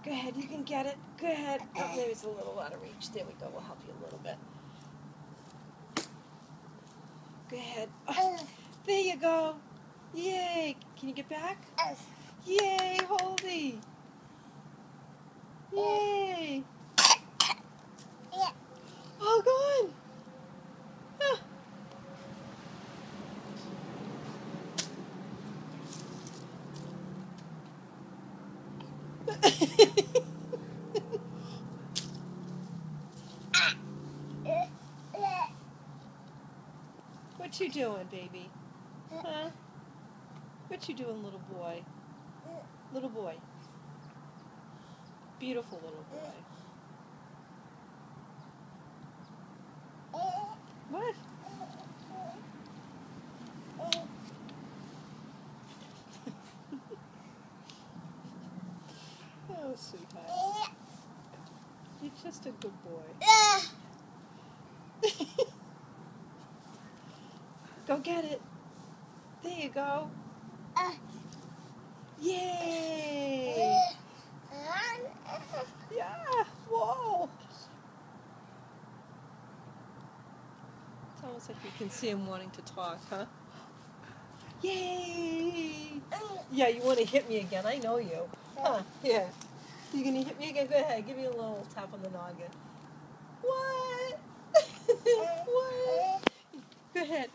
Go ahead, you can get it. Go ahead. Oh, maybe it's a little out of reach. There we go. We'll help you a little bit. Go ahead. Oh, there you go. Yay. Can you get back? Yay, Holdy. Yay. Oh, go on. Ah. What you doing, baby? Huh? What you doing, little boy? Little boy. Beautiful little boy. What? Oh, sweetheart. You're just a good boy. Go get it. There you go. Yay! Yeah. Whoa. It's almost like you can see him wanting to talk, huh? Yay! Yeah, you want to hit me again. I know you. Huh? Yeah. You gonna hit me again? Go ahead. Give me a little tap on the noggin. What? What? Go ahead.